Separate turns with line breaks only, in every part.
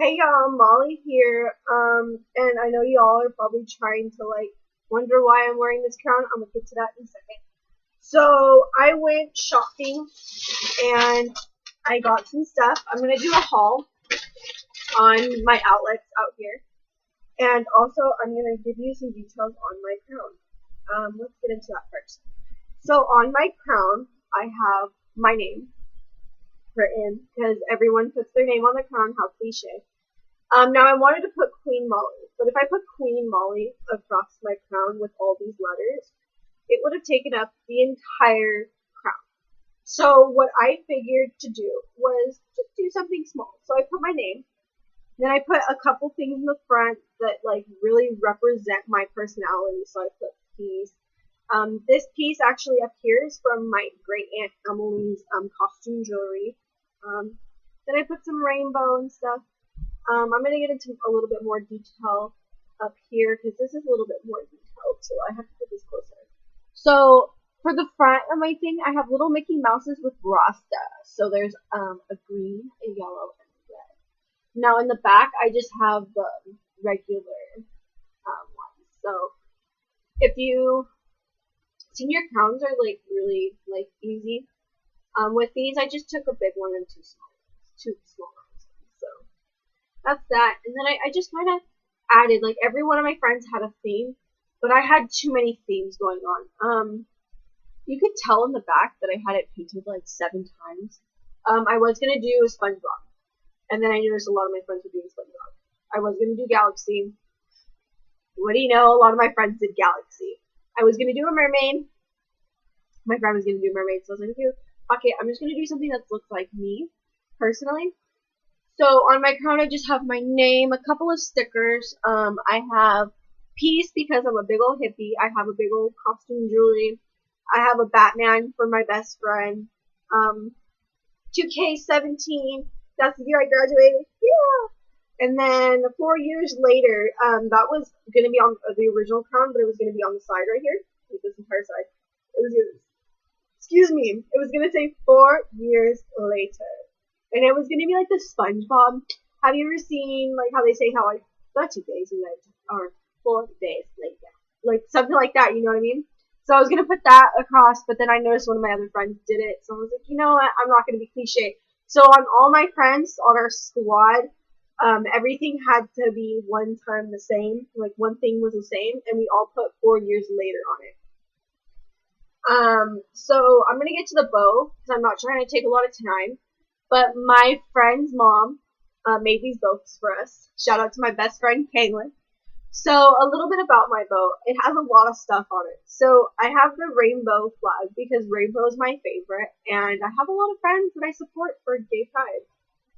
Hey y'all, Molly here. And I know y'all are probably trying to wonder why I'm wearing this crown. I'm gonna get to that in a second. So I went shopping and I got some stuff. I'm gonna do a haul on my outlets out here, and also I'm gonna give you some details on my crown. Let's get into that first. So on my crown, I have my name written because everyone puts their name on the crown. How cliche. Now I wanted to put Queen Molly, but if I put Queen Molly across my crown with all these letters, it would have taken up the entire crown. So what I figured to do was just do something small. So I put my name, then I put a couple things in the front that really represent my personality. So I put peace. This piece actually up here is from my great aunt Emily's costume jewelry. Then I put some rainbow and stuff. I'm going to get into a little bit more detail up here because this is a little bit more detailed, so I have to put this closer. So for the front of my thing, I have little Mickey Mouses with Rasta. So there's a green, a yellow, and a red. Now in the back, I just have the regular ones. So if you senior crowns are really easy. With these, I just took a big one and two small ones. So that's that. And then I just kind of added, every one of my friends had a theme, but I had too many themes going on. You could tell in the back that I had it painted 7 times. I was going to do a SpongeBob, and then I noticed a lot of my friends were doing SpongeBob. I was going to do Galaxy. What do you know? A lot of my friends did Galaxy. I was going to do a mermaid. My friend was going to do mermaid, so I was like, okay, I'm just going to do something that looks like me, personally. So on my crown, I just have my name, a couple of stickers. I have peace because I'm a big old hippie. I have a big old costume jewelry. I have a Batman for my best friend. 2K17. That's the year I graduated. Yeah. And then 4 years later, that was going to be on the original crown, but it was going to be on the side right here, like this entire side. It was, excuse me, it was going to say 4 years later. And it was going to be like the SpongeBob. Have you ever seen, how they say how, 2 days later, or 4 days later? Something like that, you know what I mean? So I was going to put that across, but then I noticed one of my other friends did it. So I was like, you know what? I'm not going to be cliche. So on all my friends on our squad, everything had to be one time the same. One thing was the same, and we all put 4 years later on it. So I'm going to get to the bow, because I'm not trying to take a lot of time. But my friend's mom made these bows for us. Shout out to my best friend, Kaylin. So a little bit about my bow. It has a lot of stuff on it. So I have the rainbow flag because rainbow is my favorite, and I have a lot of friends that I support for Gay Pride.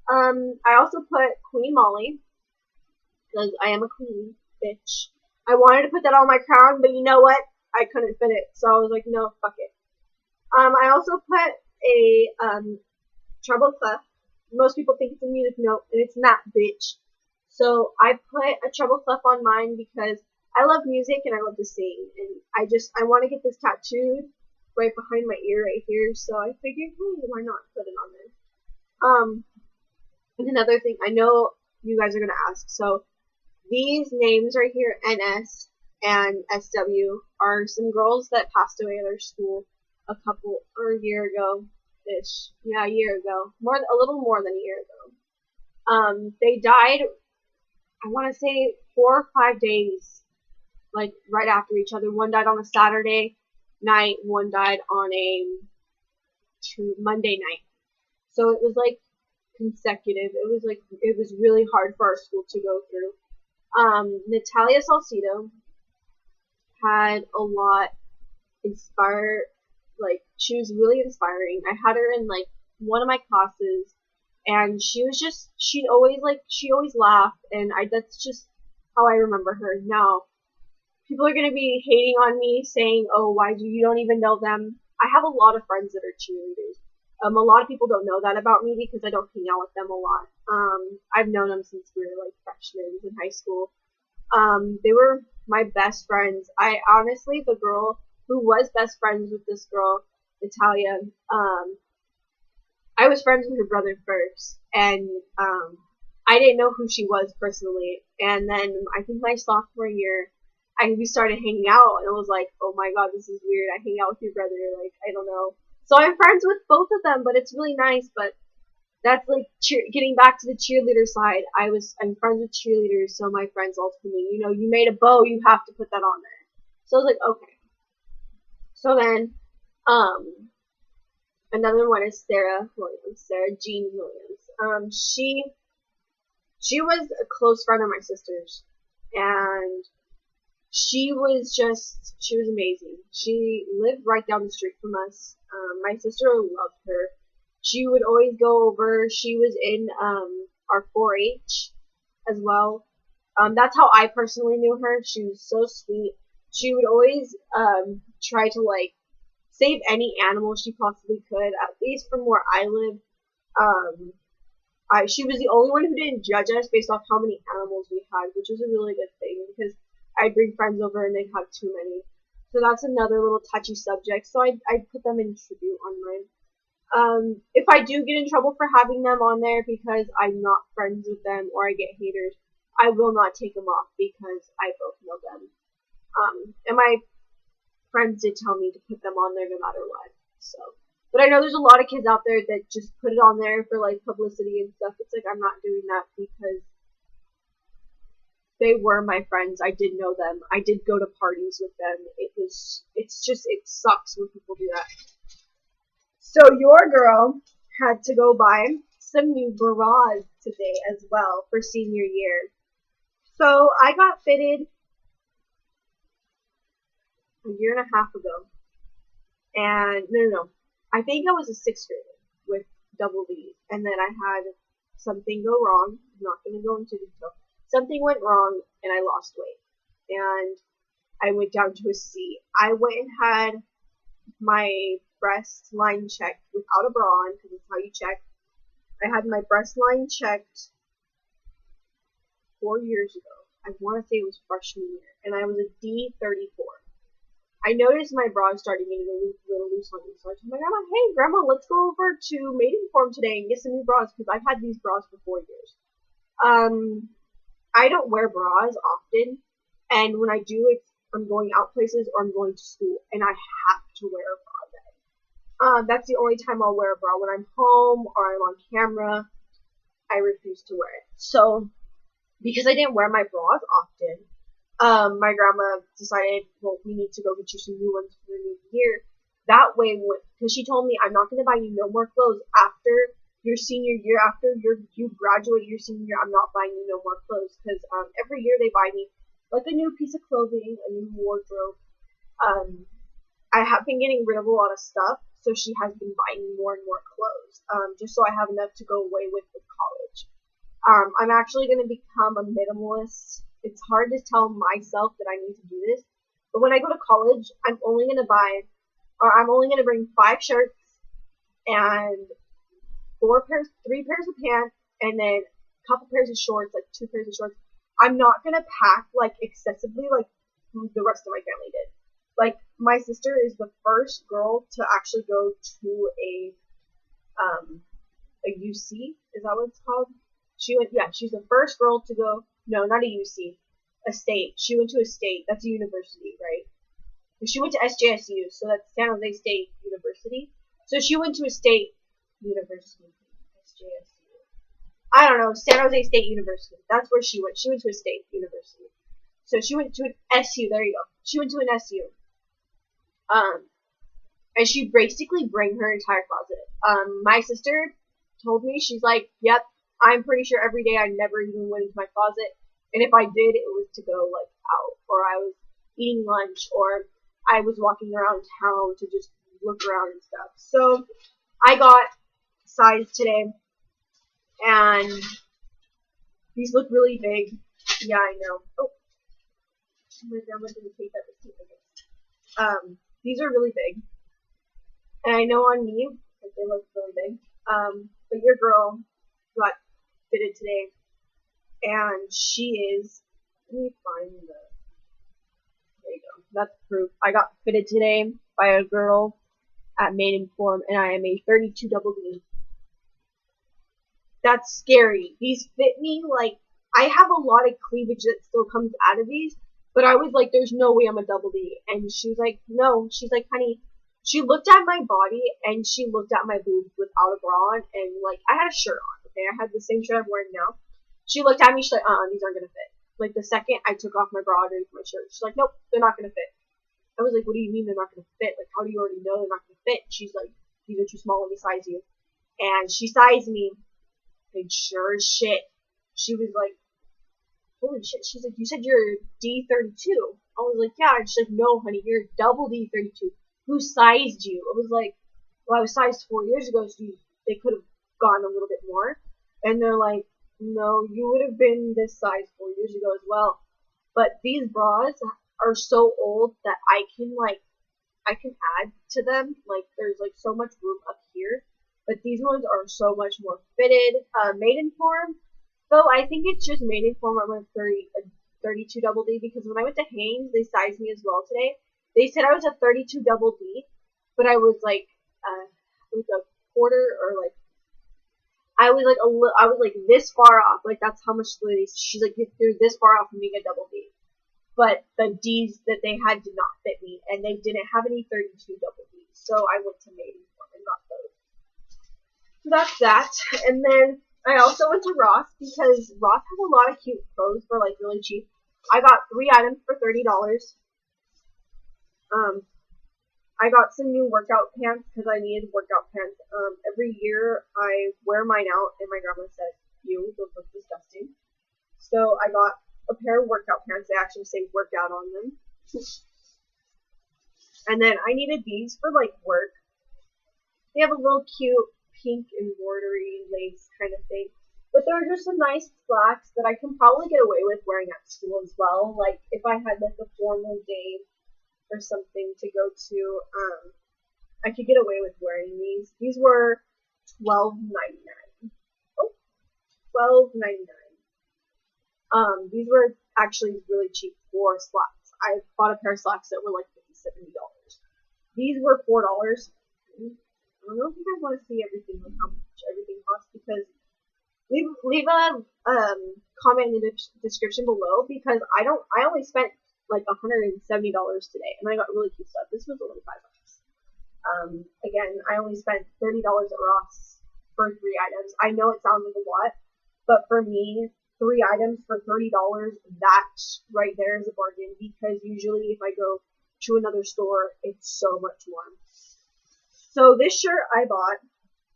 I also put Queen Molly because I am a queen bitch. I wanted to put that on my crown, but you know what? I couldn't fit it, so I was like, no, fuck it. I also put a treble clef. Most people think it's a music note, and it's not, bitch. So I put a treble clef on mine because I love music and I love to sing, and I want to get this tattooed right behind my ear right here. So I figured, hey, why not put it on there? And another thing, I know you guys are gonna ask. So these names right here, NS and SW, are some girls that passed away at our school a year ago ish. Yeah, a year ago. A little more than a year ago. They died, I want to say 4 or 5 days, right after each other. One died on a Saturday night, one died on a Monday night. So it was consecutive. It was really hard for our school to go through. Natalia Salcido had a lot she was really inspiring. I had her in one of my classes, and she always laughed, and that's just how I remember her. Now, people are gonna be hating on me, saying, "Oh, why do you don't even know them?" I have a lot of friends that are cheerleaders. A lot of people don't know that about me because I don't hang out with them a lot. I've known them since we were freshmen in high school. They were my best friends. I honestly, the girl who was best friends with this girl, Natalia, I was friends with her brother first, and I didn't know who she was personally. And then I think my sophomore year, we started hanging out, and it was like, oh my god, this is weird. I hang out with your brother, like, I don't know. So I'm friends with both of them, but it's really nice. But that's like getting back to the cheerleader side. I'm friends with cheerleaders, so my friends all told me, you made a bow, you have to put that on there. So I was like, okay. So then, another one is Sarah Williams, Sarah Jean Williams. She was a close friend of my sister's, and she was amazing. She lived right down the street from us. My sister loved her. She would always go over. She was in our 4-H as well. That's how I personally knew her. She was so sweet. She would always try to like save any animal she possibly could, at least from where I live. She was the only one who didn't judge us based off how many animals we had, which was a really good thing because I'd bring friends over and they'd have too many. So that's another little touchy subject. So I'd put them in tribute on mine. If I do get in trouble for having them on there because I'm not friends with them or I get haters, I will not take them off because I both know them. And my friends did tell me to put them on there no matter what. So, but I know there's a lot of kids out there that just put it on there for like publicity and stuff. It's like I'm not doing that because they were my friends. I did know them. I did go to parties with them. It sucks when people do that. So your girl had to go buy some new bras today as well for senior year. So I got fitted a year and a half ago. And no. I think I was a 6th grader with double D. And then I had something go wrong. I'm not going to go into detail. Something went wrong and I lost weight. And I went down to a C. I went and had my breast line checked without a bra on, because that's how you check. I had my breast line checked 4 years ago. I want to say it was freshman year. And I was a D34. I noticed my bra started getting a little loose on me, so I told my grandma, hey, Grandma, let's go over to Maidenform today and get some new bras, because I've had these bras for 4 years. I don't wear bras often, and when I do, I'm going out places or I'm going to school, and I have to wear a bra then. That's the only time I'll wear a bra. When I'm home or I'm on camera, I refuse to wear it. So, because I didn't wear my bras often, my grandma decided, well, we need to go get you some new ones for the new year. That way, because she told me, I'm not going to buy you no more clothes after your senior year, after you graduate your senior year, I'm not buying you no more clothes, because every year they buy me like a new piece of clothing, a new wardrobe. I have been getting rid of a lot of stuff, so she has been buying me more and more clothes, just so I have enough to go away with college. I'm actually going to become a minimalist. It's hard to tell myself that I need to do this, but when I go to college, I'm only going to bring 5 shirts and 3 pairs of pants, and then a couple pairs of shorts, like 2 pairs of shorts. I'm not going to pack like excessively like the rest of my family did. Like, my sister is the first girl to actually go to a UC, is that what it's called? She's the first girl to go, no, not a UC, a state. She went to a state, that's a university, right? She went to SJSU, so that's San Jose State University. So she went to a state university, SJSU. I don't know, San Jose State University. That's where she went. She went to a state university. So she went to an SU, there you go. She went to an SU. And she basically bring her entire closet. My sister told me, she's like, yep, I'm pretty sure every day I never even went into my closet. And if I did, it was to go, like, out. Or I was eating lunch. Or I was walking around town to just look around and stuff. So, I got sized today. And these look really big. Yeah, I know. Oh. My grandma didn't take that receipt, I guess. These are really big. And I know on me, like, they look really big. But your girl got fitted today, and she is, let me find there you go, that's proof. I got fitted today by a girl at Maidenform, and I am a 32 double D. That's scary. These fit me like I have a lot of cleavage that still comes out of these, but I was like, there's no way I'm a double D. And she was like, no. She's like, honey. She looked at my body and she looked at my boobs without a bra on, and like I had a shirt on. Okay, I had the same shirt I'm wearing now. She looked at me. She's like, these aren't gonna fit. Like the second I took off my bra underneath my shirt, she's like, nope, they're not gonna fit. I was like, what do you mean they're not gonna fit? Like, how do you already know they're not gonna fit? She's like, these are too small. Let me size you. And she sized me. And sure as shit, she was like, holy shit. She's like, you said you're D32. I was like, yeah. And she's like, no, honey, you're double D32. Who sized you? I was like, well, I was sized 4 years ago, so they could have gone a little bit more. And they're like, no, you would have been this size 4 years ago as well. But these bras are so old that I can add to them. Like there's like so much room up here. But these ones are so much more fitted. Maidenform, though I think it's just Maidenform. I'm a 32 double D because when I went to Hanes, they sized me as well today. They said I was a 32 double D, but I was like a quarter or like I was like this far off. Like that's how much the lady. She's like you're this far off from being a double D. But the D's that they had did not fit me, and they didn't have any 32 double D's. So I went to Maidenform and got those. So that's that. And then I also went to Ross because Ross has a lot of cute clothes for like really cheap. I got 3 items for $30. I got some new workout pants because I needed workout pants. Every year I wear mine out, and my grandma said, "Ew, those look disgusting." So I got a pair of workout pants. They actually say workout on them. And then I needed these for like work. They have a little cute pink embroidery lace kind of thing. But they're just some nice slacks that I can probably get away with wearing at school as well. Like if I had like a formal day or something to go to, I could get away with wearing these. These were $12.99. Oh, $12.99. These were actually really cheap for slacks. I bought a pair of slacks that were like $70. These were $4. I don't know if you guys want to see everything, like how much everything costs, because leave a comment in the description below, because I only spent like $170 today, and I got really cute stuff. This was only $5. Again, I only spent $30 at Ross for 3 items. I know it sounds like a lot, but for me, 3 items for $30, that right there is a bargain, because usually if I go to another store, it's so much more. So this shirt I bought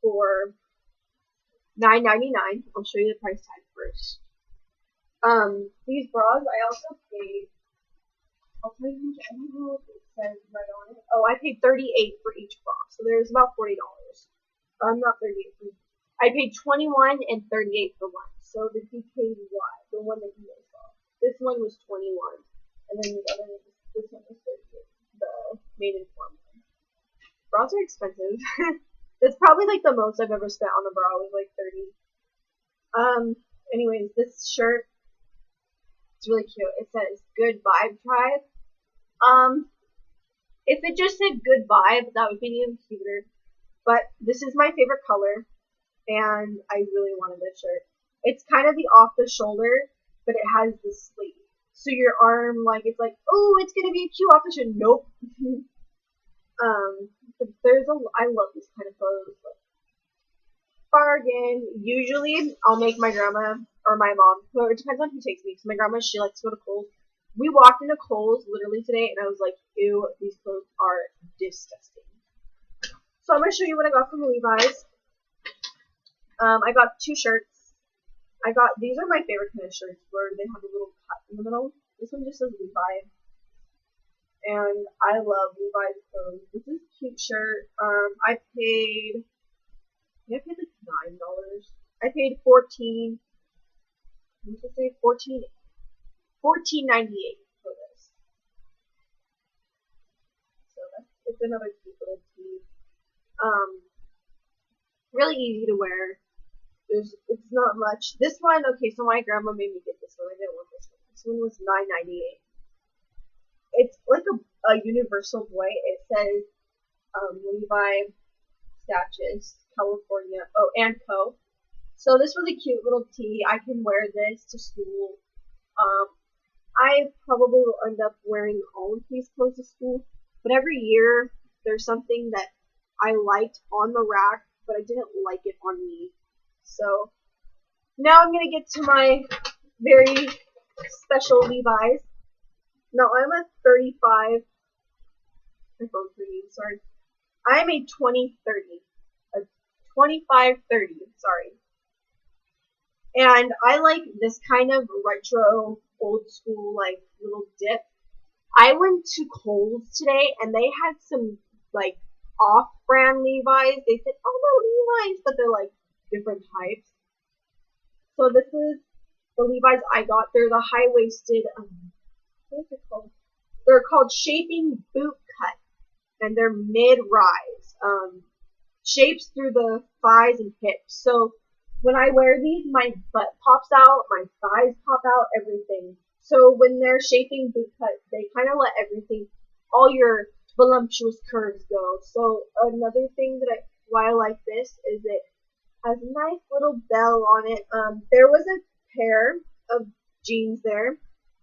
for $9.99. I'll show you the price tag first. These bras I also paid. I'll tell you, I don't know if it says right on it. Oh, I paid $38 for each bra, so there's about $40. Not $38. I paid $21 and $38 for one. So the DKY, the one that you guys saw. This one was $21, and then the other one, this one was $38. The Maidenform one. Bras are expensive. That's probably like the most I've ever spent on a bra was like $30. Anyways, this shirt, it's really cute. It says Good Vibe Tribe. If it just said Good Vibe, that would be even cuter. But this is my favorite color, and I really wanted this shirt. It's kind of the off the shoulder, but it has the sleeve. So your arm, like, it's like, oh, it's gonna be cute off the shoulder. Nope. I love this kind of clothes. Bargain. Usually, I'll make my grandma or my mom, whoever, it depends on who takes me, because my grandma, she likes to go to Kohl's. We walked into Kohl's literally today, and I was like, ew, these clothes are disgusting. So I'm going to show you what I got from Levi's. I got 2 shirts. These are my favorite kind of shirts, where they have a little cut in the middle. This one just says Levi. And I love Levi's clothes. This is a cute shirt. I paid like $9. I paid $14.98 for this. So it's another cute little tee. Really easy to wear. It's not much. This one, okay, so my grandma made me get this one. I didn't want this one. This one was $9.98. It's like a universal boy. It says Levi, Statues, California, and Co. So this was a cute little tee. I can wear this to school. Um, I probably will end up wearing all of these clothes to school, but every year there's something that I liked on the rack, but I didn't like it on me. So now I'm gonna get to my very special Levi's. Now I'm a 35. My phone's ringing. Sorry. I'm a 2030, a 2530. Sorry. And I like this kind of retro, old school, like little dip. I went to Kohl's today and they had some like off-brand Levi's. They said, "Oh no, Levi's," but they're like different types. So this is the Levi's I got. They're the high-waisted. What is it called? They're called Shaping Boot Cut, and they're mid-rise. Shapes through the thighs and hips. So when I wear these, my butt pops out, my thighs pop out, everything. So when they're shaping boot cut, they kind of let everything, all your voluptuous curves go. So another thing why I like this is it has a nice little bell on it. There was a pair of jeans there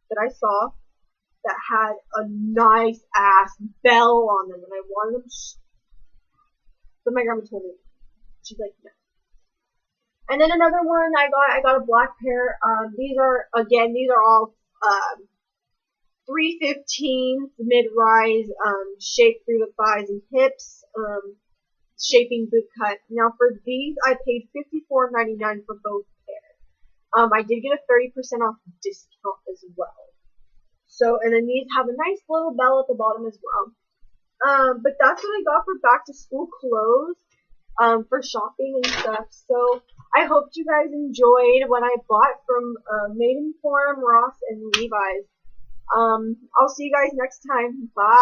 that I saw that had a nice ass bell on them, and I wanted them. But my grandma told me, she's like, no. And then another one I got a black pair. These are all 315 mid-rise, shaped through the thighs and hips, shaping boot cut. Now for these, I paid $54.99 for both pairs. I did get a 30% off discount as well. So, and then these have a nice little bell at the bottom as well. But that's what I got for back to school clothes, for shopping and stuff. So I hope you guys enjoyed what I bought from Maidenform, Ross, and Levi's. I'll see you guys next time. Bye.